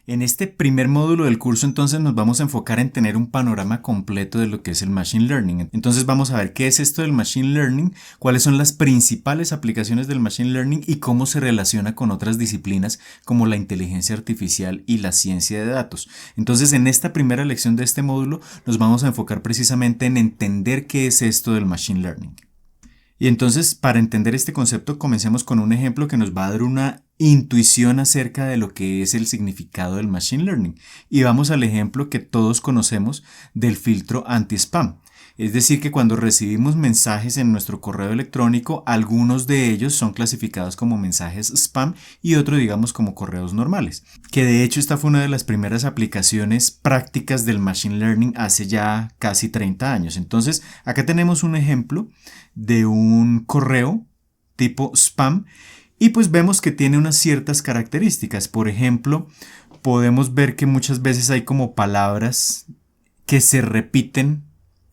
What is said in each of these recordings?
En este primer módulo del curso entonces nos vamos a enfocar en tener un panorama completo de lo que es el Machine Learning. Entonces vamos a ver qué es esto del Machine Learning, cuáles son las principales aplicaciones del Machine Learning y cómo se relaciona con otras disciplinas como la inteligencia artificial y la ciencia de datos. Entonces en esta primera lección de este módulo nos vamos a enfocar precisamente en entender qué es esto del Machine Learning. Y entonces, para entender este concepto, comencemos con un ejemplo que nos va a dar una intuición acerca de lo que es el significado del Machine Learning. Y vamos al ejemplo que todos conocemos del filtro anti-spam. Es decir, que cuando recibimos mensajes en nuestro correo electrónico, algunos de ellos son clasificados como mensajes spam y otros, digamos, como correos normales. Que de hecho esta fue una de las primeras aplicaciones prácticas del Machine Learning hace ya casi 30 años. Entonces, acá tenemos un ejemplo de un correo tipo spam y pues vemos que tiene unas ciertas características. Por ejemplo, podemos ver que muchas veces hay como palabras que se repiten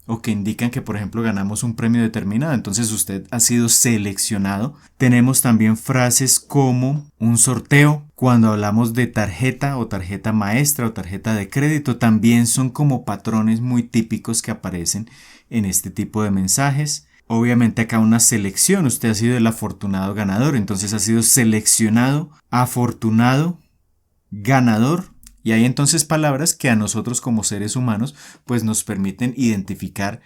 o que indican que, por ejemplo, ganamos un premio determinado, entonces usted ha sido seleccionado. Tenemos también frases como un sorteo. Cuando hablamos de tarjeta o tarjeta maestra o tarjeta de crédito, también son como patrones muy típicos que aparecen en este tipo de mensajes. Obviamente acá una selección, usted ha sido el afortunado ganador, entonces ha sido seleccionado, afortunado, ganador. Y hay entonces palabras que a nosotros como seres humanos pues nos permiten identificar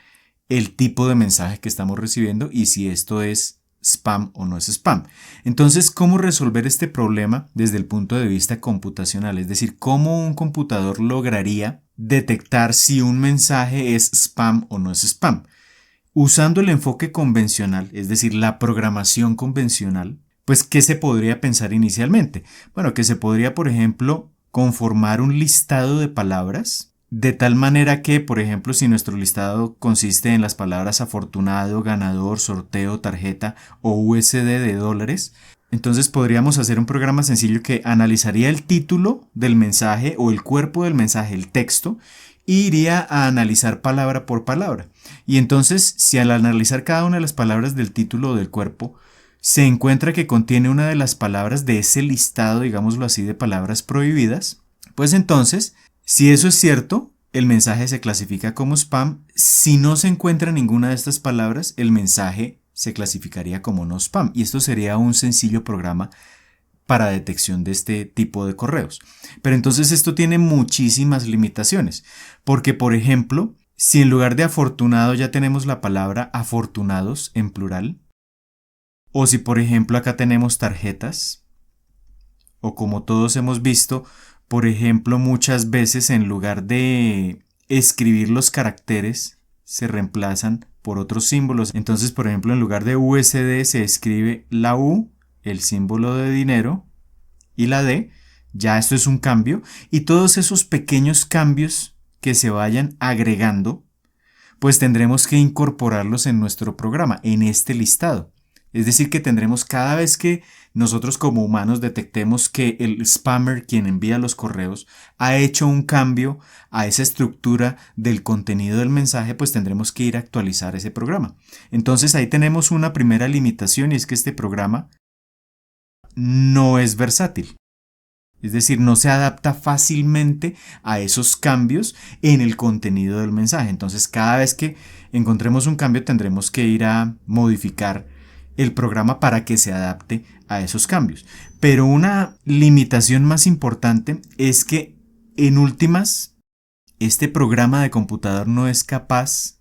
el tipo de mensaje que estamos recibiendo y si esto es spam o no es spam. Entonces, ¿cómo resolver este problema desde el punto de vista computacional? Es decir, ¿cómo un computador lograría detectar si un mensaje es spam o no es spam? Usando el enfoque convencional, es decir, la programación convencional, pues ¿qué se podría pensar inicialmente? Bueno, que se podría, por ejemplo, conformar un listado de palabras de tal manera que, por ejemplo, si nuestro listado consiste en las palabras afortunado, ganador, sorteo, tarjeta o USD de dólares, entonces podríamos hacer un programa sencillo que analizaría el título del mensaje o el cuerpo del mensaje, el texto, e iría a analizar palabra por palabra. Y entonces, si al analizar cada una de las palabras del título o del cuerpo, se encuentra que contiene una de las palabras de ese listado, digámoslo así, de palabras prohibidas, pues entonces, si eso es cierto, el mensaje se clasifica como spam. Si no se encuentra ninguna de estas palabras, el mensaje se clasificaría como no spam. Y esto sería un sencillo programa para detección de este tipo de correos. Pero entonces esto tiene muchísimas limitaciones, porque por ejemplo, si en lugar de afortunado ya tenemos la palabra afortunados en plural, o si por ejemplo acá tenemos tarjetas, o como todos hemos visto, por ejemplo muchas veces en lugar de escribir los caracteres se reemplazan por otros símbolos. Entonces por ejemplo en lugar de USD se escribe la U, el símbolo de dinero, y la D. Ya esto es un cambio, y todos esos pequeños cambios que se vayan agregando pues tendremos que incorporarlos en nuestro programa, en este listado. Es decir, que tendremos cada vez que nosotros como humanos detectemos que el spammer, quien envía los correos, ha hecho un cambio a esa estructura del contenido del mensaje, pues tendremos que ir a actualizar ese programa. Entonces ahí tenemos una primera limitación y es que este programa no es versátil. Es decir, no se adapta fácilmente a esos cambios en el contenido del mensaje. Entonces, cada vez que encontremos un cambio, tendremos que ir a modificar el programa para que se adapte a esos cambios. Pero una limitación más importante es que, en últimas, este programa de computador no es capaz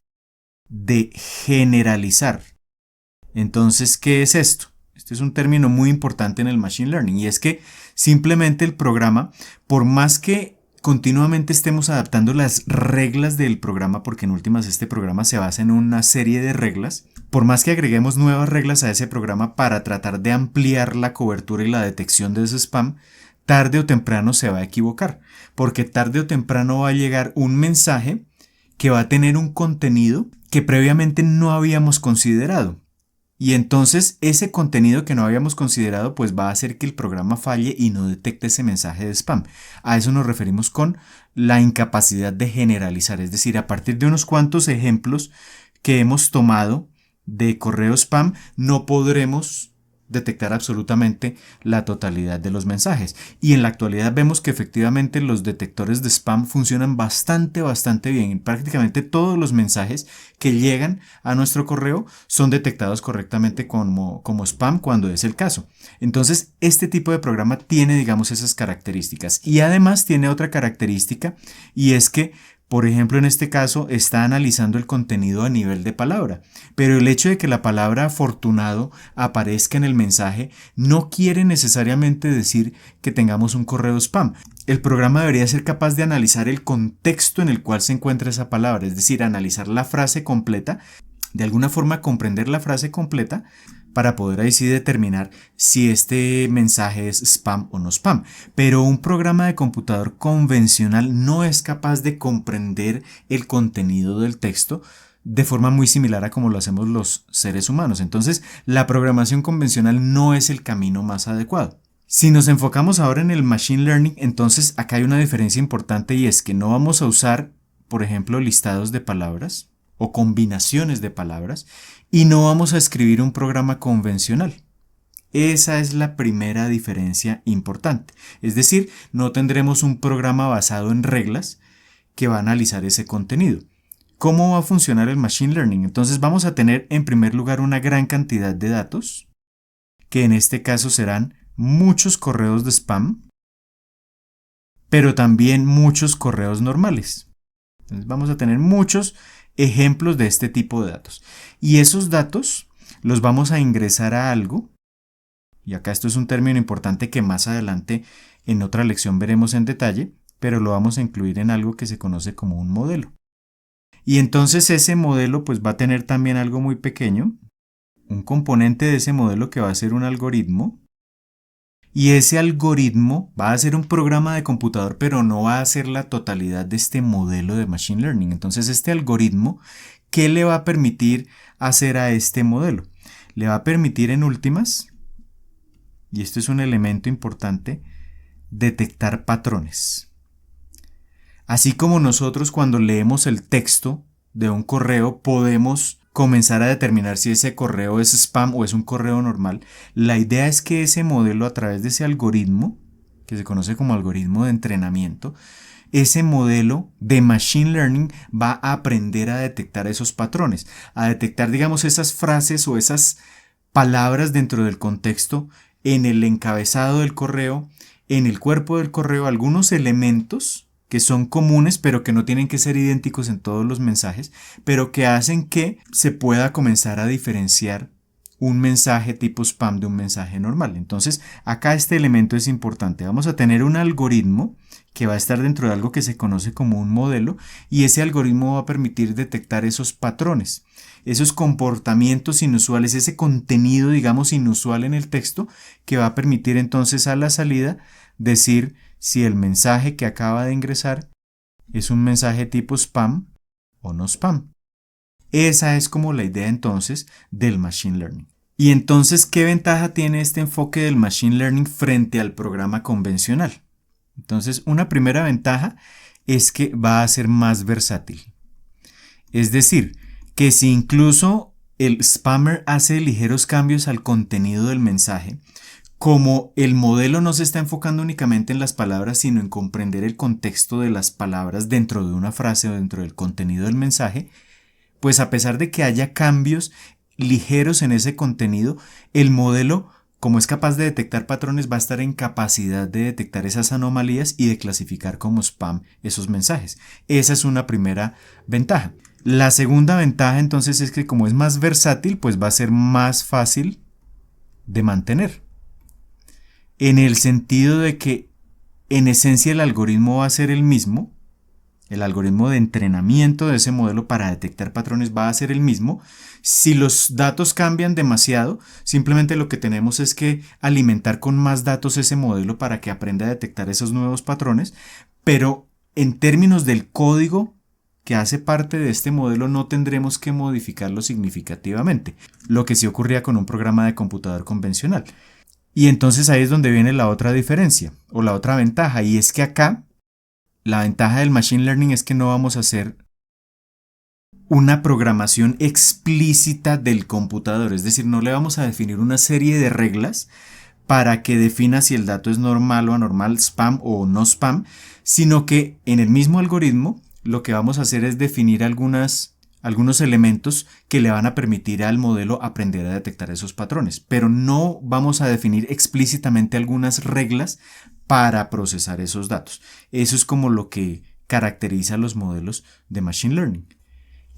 de generalizar. Entonces, ¿qué es esto? Este es un término muy importante en el Machine Learning y es que simplemente el programa, por más que continuamente estemos adaptando las reglas del programa, porque en últimas este programa se basa en una serie de reglas, por más que agreguemos nuevas reglas a ese programa para tratar de ampliar la cobertura y la detección de ese spam, tarde o temprano se va a equivocar, porque tarde o temprano va a llegar un mensaje que va a tener un contenido que previamente no habíamos considerado. Y entonces ese contenido que no habíamos considerado pues va a hacer que el programa falle y no detecte ese mensaje de spam. A eso nos referimos con la incapacidad de generalizar, es decir, a partir de unos cuantos ejemplos que hemos tomado de correo spam no podremos detectar absolutamente la totalidad de los mensajes. Y en la actualidad vemos que efectivamente los detectores de spam funcionan bastante bien. Prácticamente todos los mensajes que llegan a nuestro correo son detectados correctamente como spam cuando es el caso. Entonces, este tipo de programa tiene, digamos, esas características. Y además tiene otra característica, y es que por ejemplo, en este caso está analizando el contenido a nivel de palabra, pero el hecho de que la palabra afortunado aparezca en el mensaje no quiere necesariamente decir que tengamos un correo spam. El programa debería ser capaz de analizar el contexto en el cual se encuentra esa palabra, es decir, analizar la frase completa, de alguna forma comprender la frase completa para poder ahí sí determinar si este mensaje es spam o no spam. Pero un programa de computador convencional no es capaz de comprender el contenido del texto de forma muy similar a como lo hacemos los seres humanos. Entonces, la programación convencional no es el camino más adecuado. Si nos enfocamos ahora en el Machine Learning, entonces acá hay una diferencia importante, y es que no vamos a usar, por ejemplo, listados de palabras o combinaciones de palabras, y no vamos a escribir un programa convencional. Esa es la primera diferencia importante. Es decir, no tendremos un programa basado en reglas que va a analizar ese contenido. ¿Cómo va a funcionar el Machine Learning? Entonces vamos a tener en primer lugar una gran cantidad de datos, que en este caso serán muchos correos de spam, pero también muchos correos normales. Entonces vamos a tener muchos ejemplos de este tipo de datos. Y esos datos los vamos a ingresar a algo, y acá esto es un término importante que más adelante en otra lección veremos en detalle, pero lo vamos a incluir en algo que se conoce como un modelo. Y entonces ese modelo pues va a tener también algo muy pequeño, un componente de ese modelo que va a ser un algoritmo, y ese algoritmo va a ser un programa de computador, pero no va a ser la totalidad de este modelo de Machine Learning. Entonces, este algoritmo, ¿qué le va a permitir hacer a este modelo? Le va a permitir en últimas, y esto es un elemento importante, detectar patrones. Así como nosotros cuando leemos el texto de un correo podemos comenzar a determinar si ese correo es spam o es un correo normal, la idea es que ese modelo, a través de ese algoritmo, que se conoce como algoritmo de entrenamiento, ese modelo de Machine Learning va a aprender a detectar esos patrones, a detectar, digamos, esas frases o esas palabras dentro del contexto, en el encabezado del correo, en el cuerpo del correo, algunos elementos que son comunes pero que no tienen que ser idénticos en todos los mensajes, pero que hacen que se pueda comenzar a diferenciar un mensaje tipo spam de un mensaje normal. Entonces, acá este elemento es importante. Vamos a tener un algoritmo que va a estar dentro de algo que se conoce como un modelo, y ese algoritmo va a permitir detectar esos patrones, esos comportamientos inusuales, ese contenido, digamos, inusual en el texto, que va a permitir entonces a la salida decir si el mensaje que acaba de ingresar es un mensaje tipo spam o no spam. Esa es como la idea entonces del Machine Learning. Y entonces, ¿qué ventaja tiene este enfoque del Machine Learning frente al programa convencional? Entonces, una primera ventaja es que va a ser más versátil. Es decir, que si incluso el spammer hace ligeros cambios al contenido del mensaje, como el modelo no se está enfocando únicamente en las palabras, sino en comprender el contexto de las palabras dentro de una frase o dentro del contenido del mensaje, pues a pesar de que haya cambios ligeros en ese contenido, el modelo, como es capaz de detectar patrones, va a estar en capacidad de detectar esas anomalías y de clasificar como spam esos mensajes. Esa es una primera ventaja. La segunda ventaja entonces es que como es más versátil, pues va a ser más fácil de mantener, en el sentido de que en esencia el algoritmo va a ser el mismo, el algoritmo de entrenamiento de ese modelo para detectar patrones va a ser el mismo. Si los datos cambian demasiado, simplemente lo que tenemos es que alimentar con más datos ese modelo para que aprenda a detectar esos nuevos patrones, pero en términos del código que hace parte de este modelo no tendremos que modificarlo significativamente, lo que sí ocurría con un programa de computador convencional. Y entonces ahí es donde viene la otra diferencia o la otra ventaja, y es que acá la ventaja del Machine Learning es que no vamos a hacer una programación explícita del computador, es decir, no le vamos a definir una serie de reglas para que defina si el dato es normal o anormal, spam o no spam, sino que en el mismo algoritmo lo que vamos a hacer es definir algunos elementos que le van a permitir al modelo aprender a detectar esos patrones, pero no vamos a definir explícitamente algunas reglas para procesar esos datos. Eso es como lo que caracteriza a los modelos de Machine Learning.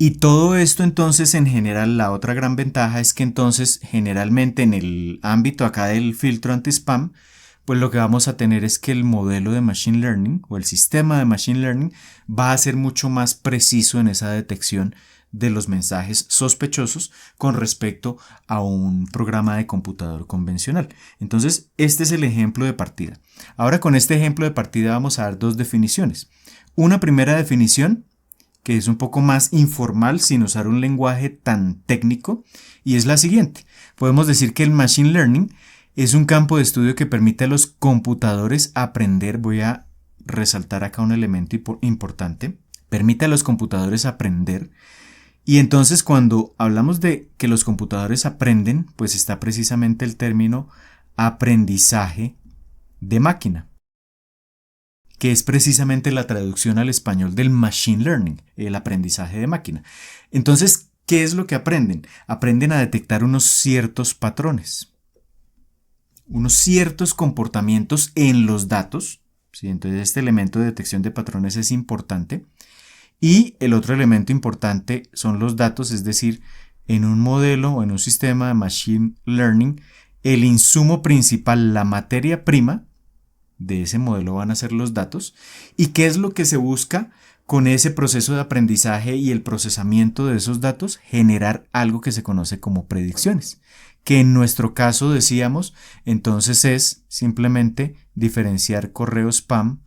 Y todo esto entonces en general, la otra gran ventaja es que entonces generalmente en el ámbito acá del filtro anti-spam, pues lo que vamos a tener es que el modelo de Machine Learning o el sistema de Machine Learning va a ser mucho más preciso en esa detección de los mensajes sospechosos con respecto a un programa de computador convencional. Entonces, este es el ejemplo de partida. Ahora con este ejemplo de partida vamos a dar dos definiciones. Una primera definición que es un poco más informal sin usar un lenguaje tan técnico, y es la siguiente. Podemos decir que el Machine Learning es un campo de estudio que permite a los computadores aprender. Voy a resaltar acá un elemento importante. Permite a los computadores aprender. Y entonces cuando hablamos de que los computadores aprenden, pues está precisamente el término aprendizaje de máquina, que es precisamente la traducción al español del Machine Learning, el aprendizaje de máquina. Entonces, ¿qué es lo que aprenden? Aprenden a detectar unos ciertos patrones, unos ciertos comportamientos en los datos, ¿sí? Entonces este elemento de detección de patrones es importante. Y el otro elemento importante son los datos, es decir, en un modelo o en un sistema de Machine Learning, el insumo principal, la materia prima de ese modelo van a ser los datos. ¿Y qué es lo que se busca con ese proceso de aprendizaje y el procesamiento de esos datos? Generar algo que se conoce como predicciones, que en nuestro caso decíamos entonces es simplemente diferenciar correo spam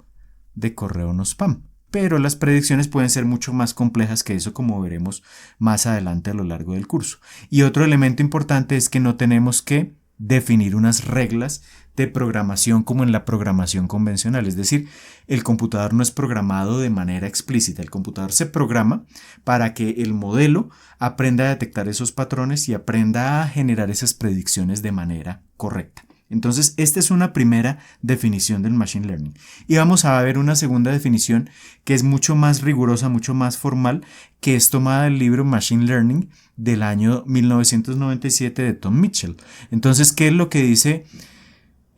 de correo no spam. Pero las predicciones pueden ser mucho más complejas que eso, como veremos más adelante a lo largo del curso. Y otro elemento importante es que no tenemos que definir unas reglas de programación como en la programación convencional, es decir, el computador no es programado de manera explícita, el computador se programa para que el modelo aprenda a detectar esos patrones y aprenda a generar esas predicciones de manera correcta. Entonces, esta es una primera definición del Machine Learning. Y vamos a ver una segunda definición que es mucho más rigurosa, mucho más formal, que es tomada del libro Machine Learning del año 1997 de Tom Mitchell. Entonces, ¿qué es lo que dice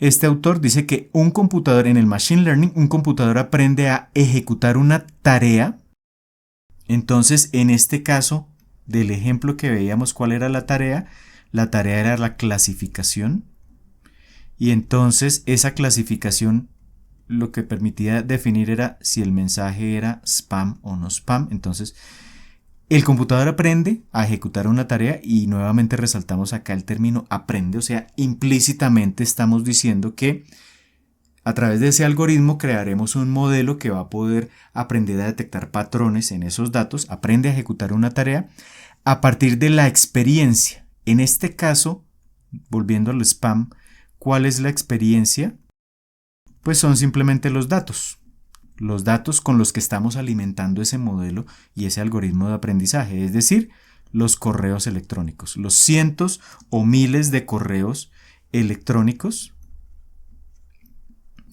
este autor? Dice que un computador en el Machine Learning, un computador aprende a ejecutar una tarea. Entonces, en este caso del ejemplo que veíamos, ¿cuál era la tarea? La tarea era la clasificación. Y entonces esa clasificación lo que permitía definir era si el mensaje era spam o no spam. Entonces el computador aprende a ejecutar una tarea y nuevamente resaltamos acá el término aprende, o sea, implícitamente estamos diciendo que a través de ese algoritmo crearemos un modelo que va a poder aprender a detectar patrones en esos datos, aprende a ejecutar una tarea a partir de la experiencia. En este caso, volviendo al spam, ¿cuál es la experiencia? Pues son simplemente los datos con los que estamos alimentando ese modelo y ese algoritmo de aprendizaje, es decir, los correos electrónicos, los cientos o miles de correos electrónicos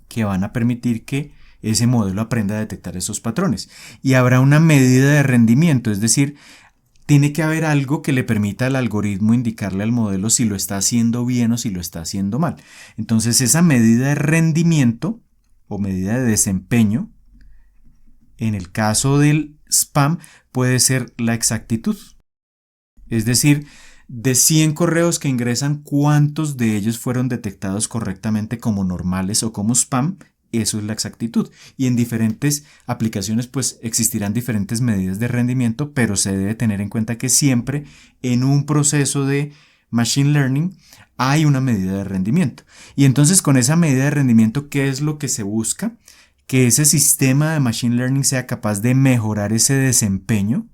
que van a permitir que ese modelo aprenda a detectar esos patrones. Y habrá una medida de rendimiento, es decir, tiene que haber algo que le permita al algoritmo indicarle al modelo si lo está haciendo bien o si lo está haciendo mal. Entonces esa medida de rendimiento o medida de desempeño, en el caso del spam, puede ser la exactitud. Es decir, de 100 correos que ingresan, ¿cuántos de ellos fueron detectados correctamente como normales o como spam? Eso es la exactitud. Y en diferentes aplicaciones pues existirán diferentes medidas de rendimiento, pero se debe tener en cuenta que siempre en un proceso de Machine Learning hay una medida de rendimiento. Y entonces con esa medida de rendimiento, ¿qué es lo que se busca? Que ese sistema de Machine Learning sea capaz de mejorar ese desempeño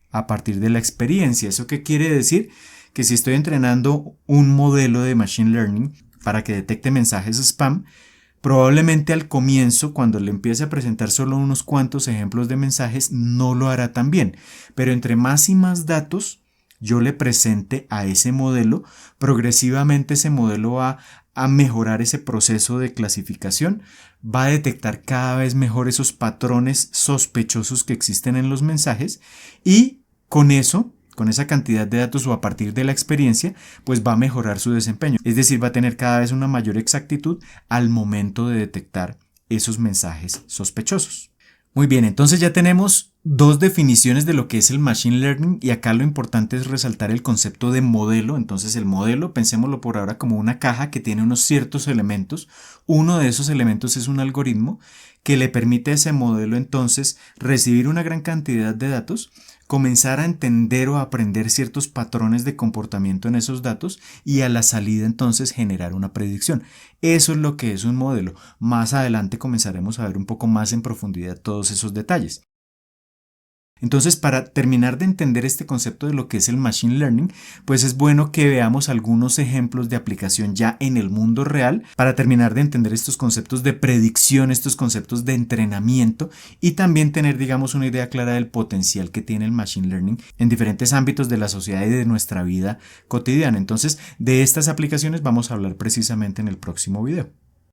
a partir de la experiencia. ¿Eso qué quiere decir? Que si estoy entrenando un modelo de Machine Learning para que detecte mensajes spam, Probablemente al comienzo, cuando le empiece a presentar solo unos cuantos ejemplos de mensajes, no lo hará tan bien, pero entre más y más datos yo le presente a ese modelo, progresivamente ese modelo va a mejorar ese proceso de clasificación, va a detectar cada vez mejor esos patrones sospechosos que existen en los mensajes y con eso, con esa cantidad de datos o a partir de la experiencia, pues va a mejorar su desempeño. Es decir, va a tener cada vez una mayor exactitud al momento de detectar esos mensajes sospechosos. Muy bien, entonces ya tenemos dos definiciones de lo que es el Machine Learning y acá lo importante es resaltar el concepto de modelo. Entonces el modelo, pensémoslo por ahora como una caja que tiene unos ciertos elementos. Uno de esos elementos es un algoritmo que le permite a ese modelo entonces recibir una gran cantidad de datos, comenzar a entender o a aprender ciertos patrones de comportamiento en esos datos y a la salida entonces generar una predicción. Eso es lo que es un modelo. Más adelante comenzaremos a ver un poco más en profundidad todos esos detalles. Entonces, para terminar de entender este concepto de lo que es el Machine Learning, pues es bueno que veamos algunos ejemplos de aplicación ya en el mundo real para terminar de entender estos conceptos de predicción, estos conceptos de entrenamiento y también tener, digamos, una idea clara del potencial que tiene el Machine Learning en diferentes ámbitos de la sociedad y de nuestra vida cotidiana. Entonces, de estas aplicaciones vamos a hablar precisamente en el próximo video.